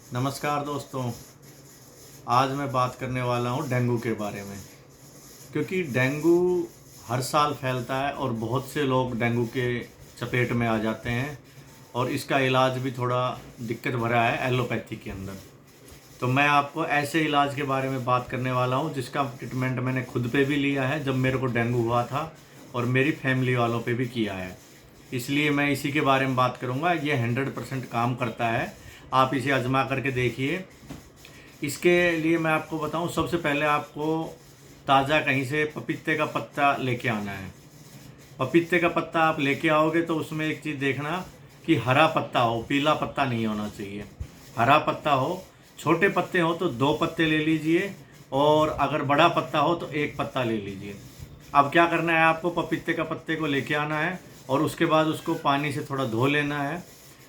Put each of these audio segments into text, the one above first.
नमस्कार दोस्तों। आज मैं बात करने वाला हूँ डेंगू के बारे में, क्योंकि डेंगू हर साल फैलता है और बहुत से लोग डेंगू के चपेट में आ जाते हैं और इसका इलाज भी थोड़ा दिक्कत भरा है एलोपैथी के अंदर। तो मैं आपको ऐसे इलाज के बारे में बात करने वाला हूँ जिसका ट्रीटमेंट मैंने खुद पे भी लिया है जब मेरे को डेंगू हुआ था और मेरी फैमिली वालों पे भी किया है। इसलिए मैं इसी के बारे में बात करूँगा। ये 100% काम करता है, आप इसे आजमा करके देखिए। इसके लिए मैं आपको बताऊं, सबसे पहले आपको ताज़ा कहीं से पपीते का पत्ता लेके आना है। पपीते का पत्ता आप लेके आओगे तो उसमें एक चीज़ देखना कि हरा पत्ता हो, पीला पत्ता नहीं होना चाहिए। हरा पत्ता हो, छोटे पत्ते हो तो 2 पत्ते ले लीजिए और अगर बड़ा पत्ता हो तो 1 पत्ता ले लीजिए। अब क्या करना है, आपको पपीते का पत्ते को लेके आना है और उसके बाद उसको पानी से थोड़ा धो लेना है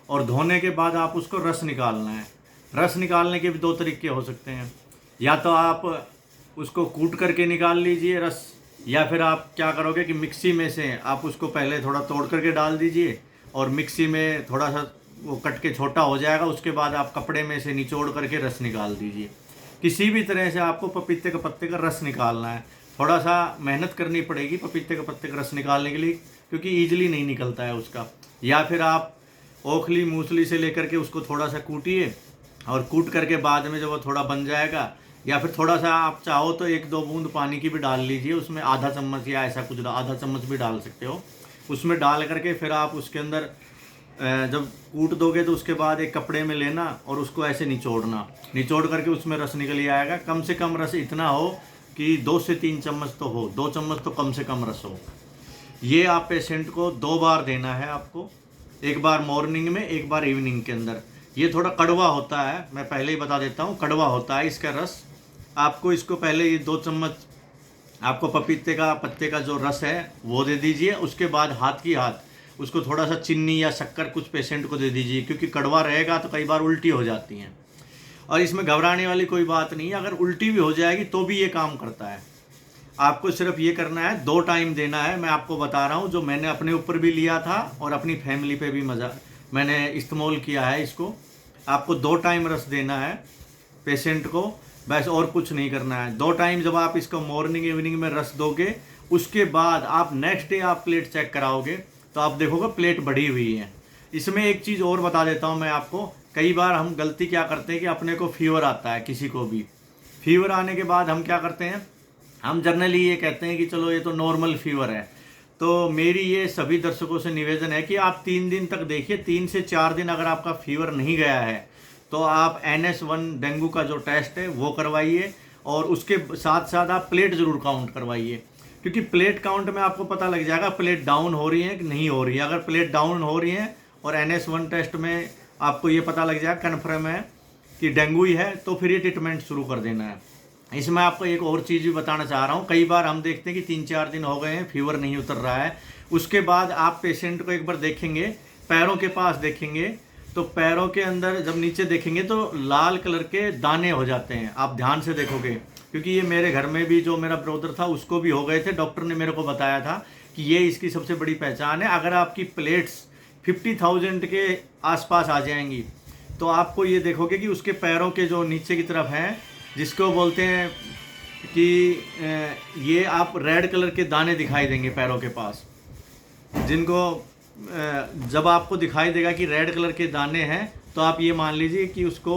और धोने के बाद आप उसको रस निकालना है। रस निकालने के भी 2 तरीके हो सकते हैं, या तो आप उसको कूट करके निकाल लीजिए रस, या फिर आप क्या करोगे कि मिक्सी में से आप उसको पहले थोड़ा तोड़ करके डाल दीजिए और मिक्सी में थोड़ा सा वो कट के छोटा हो जाएगा, उसके बाद आप कपड़े में से निचोड़ करके रस निकाल दीजिए। किसी भी तरह से आपको पपीते के पत्ते का रस निकालना है। थोड़ा सा मेहनत करनी पड़ेगी पपीते के पत्ते का रस निकालने के लिए, क्योंकि ईजिली नहीं निकलता है उसका। या फिर आप ओखली मूसली से लेकर के उसको थोड़ा सा कूटिए और कूट करके बाद में जब वो थोड़ा बन जाएगा, या फिर थोड़ा सा आप चाहो तो 1-2 बूंद पानी की भी डाल लीजिए उसमें, आधा चम्मच या ऐसा कुछ, आधा चम्मच भी डाल सकते हो। उसमें डाल करके फिर आप उसके अंदर जब कूट दोगे तो उसके बाद एक कपड़े में लेना और उसको ऐसे निचोड़ना, निचोड़ करके उसमें रस निकल ही आएगा। कम से कम रस इतना हो कि 2 से 3 चम्मच तो हो, 2 चम्मच तो कम से कम रस हो। ये आप पेशेंट को 2 बार देना है आपको, एक बार मॉर्निंग में, एक बार इवनिंग के अंदर। ये थोड़ा कड़वा होता है, मैं पहले ही बता देता हूँ, कड़वा होता है इसका रस। आपको इसको पहले ये 2 चम्मच आपको पपीते का पत्ते का जो रस है वो दे दीजिए। उसके बाद हाथ की हाथ उसको थोड़ा सा चीनी या शक्कर कुछ पेशेंट को दे दीजिए, क्योंकि कड़वा रहेगा तो कई बार उल्टी हो जाती हैं। और इसमें घबराने वाली कोई बात नहीं है, अगर उल्टी भी हो जाएगी तो भी ये काम करता है। आपको सिर्फ ये करना है, 2 टाइम देना है। मैं आपको बता रहा हूँ जो मैंने अपने ऊपर भी लिया था और अपनी फैमिली पे भी मैंने इस्तेमाल किया है इसको। आपको 2 टाइम रस देना है पेशेंट को, बस और कुछ नहीं करना है। 2 टाइम जब आप इसको मॉर्निंग इवनिंग में रस दोगे, उसके बाद आप नेक्स्ट डे आप प्लेट चेक कराओगे तो आप देखोगे प्लेट बढ़ी हुई है। इसमें एक चीज़ और बता देता हूँ मैं आपको, कई बार हम गलती क्या करते हैं कि अपने को फीवर आता है, किसी को भी फीवर आने के बाद हम क्या करते हैं, हम जनरली ये कहते हैं कि चलो ये तो नॉर्मल फीवर है। तो मेरी ये सभी दर्शकों से निवेदन है कि आप 3 दिन तक देखिए, 3 से 4 दिन अगर आपका फीवर नहीं गया है तो आप NS1 डेंगू का जो टेस्ट है वो करवाइए और उसके साथ साथ आप प्लेट ज़रूर काउंट करवाइए, क्योंकि प्लेट काउंट में आपको पता लग जाएगा प्लेट डाउन हो रही है कि नहीं हो रही है। अगर प्लेट डाउन हो रही है और NS1 टेस्ट में आपको ये पता लग जाएगा कन्फर्म है कि डेंगू ही है, तो फिर ये ट्रीटमेंट शुरू कर देना है। इसमें आपको एक और चीज़ भी बताना चाह रहा हूँ, कई बार हम देखते हैं कि 3-4 दिन हो गए हैं फीवर नहीं उतर रहा है। उसके बाद आप पेशेंट को एक बार देखेंगे, पैरों के पास देखेंगे तो पैरों के अंदर जब नीचे देखेंगे तो लाल कलर के दाने हो जाते हैं। आप ध्यान से देखोगे, क्योंकि ये मेरे घर में भी जो मेरा ब्रदर था उसको भी हो गए थे। डॉक्टर ने मेरे को बताया था कि ये इसकी सबसे बड़ी पहचान है। अगर आपकी प्लेट्स 50,000 के आसपास आ जाएंगी तो आपको ये देखोगे कि उसके पैरों के जो नीचे की तरफ हैं, जिसको बोलते हैं कि ये आप रेड कलर के दाने दिखाई देंगे पैरों के पास, जिनको जब आपको दिखाई देगा कि रेड कलर के दाने हैं तो आप ये मान लीजिए कि उसको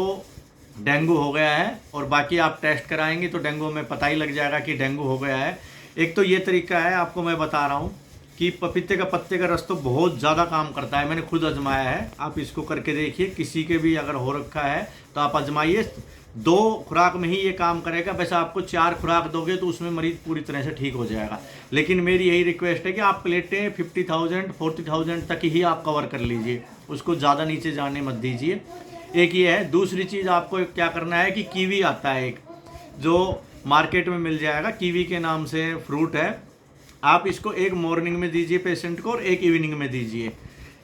डेंगू हो गया है। और बाकी आप टेस्ट कराएंगे तो डेंगू में पता ही लग जाएगा कि डेंगू हो गया है। एक तो ये तरीका है, आपको मैं बता रहा हूँ कि पपीते का पत्ते का रस तो बहुत ज़्यादा काम करता है, मैंने खुद आजमाया है। आप इसको करके देखिए, किसी के भी अगर हो रखा है तो आप आजमाइए। 2 खुराक में ही ये काम करेगा। वैसे आपको 4 खुराक दोगे तो उसमें मरीज पूरी तरह से ठीक हो जाएगा, लेकिन मेरी यही रिक्वेस्ट है कि आप प्लेटें 50,000 40,000 तक ही आप कवर कर लीजिए, उसको ज़्यादा नीचे जाने मत दीजिए। एक ये है। दूसरी चीज़ आपको क्या करना है कि कीवी आता है एक, जो मार्केट में मिल जाएगा, कीवी के नाम से फ्रूट है। आप इसको एक मॉर्निंग में दीजिए पेशेंट को और एक इवनिंग में दीजिए।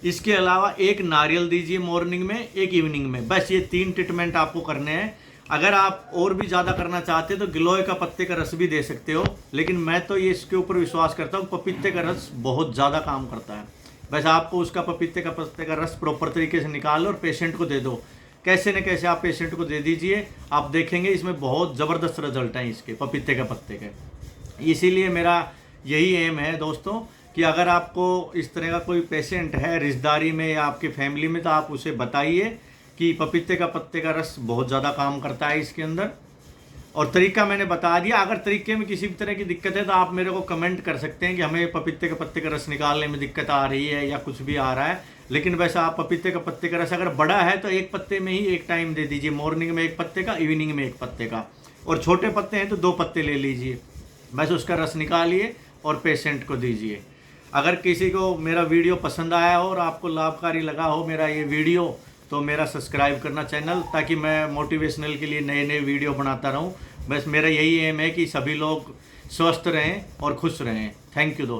इसके अलावा एक नारियल दीजिए मॉर्निंग में, एक इवनिंग में। बस ये 3 ट्रीटमेंट आपको करने हैं। अगर आप और भी ज़्यादा करना चाहते हो तो गिलोय का पत्ते का रस भी दे सकते हो, लेकिन मैं तो ये इसके ऊपर विश्वास करता हूँ, पपीते का रस बहुत ज़्यादा काम करता है। बस आपको उसका पपीते का पत्ते का रस प्रॉपर तरीके से निकाल लो और पेशेंट को दे दो। कैसे न कैसे आप पेशेंट को दे दीजिए, आप देखेंगे इसमें बहुत ज़बरदस्त रिजल्ट हैं इसके पपीते के पत्ते के। इसीलिए मेरा यही एम है दोस्तों कि अगर आपको इस तरह का कोई पेशेंट है रिश्तेदारी में या आपकी फैमिली में, तो आप उसे बताइए कि पपीते का पत्ते का रस बहुत ज़्यादा काम करता है इसके अंदर। और तरीका मैंने बता दिया। अगर तरीके में किसी भी तरह की दिक्कत है तो आप मेरे को कमेंट कर सकते हैं कि हमें पपीते के पत्ते का रस निकालने में दिक्कत आ रही है या कुछ भी आ रहा है। लेकिन वैसे आप पपीते का पत्ते का रस अगर बड़ा है तो एक पत्ते में ही एक टाइम दे दीजिए, मॉर्निंग में एक पत्ते का, इवनिंग में एक पत्ते का। और छोटे पत्ते हैं तो 2 पत्ते ले लीजिए, बस उसका रस निकालिए और पेशेंट को दीजिए। अगर किसी को मेरा वीडियो पसंद आया हो और आपको लाभकारी लगा हो मेरा ये वीडियो, तो मेरा सब्सक्राइब करना चैनल, ताकि मैं मोटिवेशनल के लिए नए नए वीडियो बनाता रहूं। बस मेरा यही एम है कि सभी लोग स्वस्थ रहें और खुश रहें। थैंक यू दोस्तों।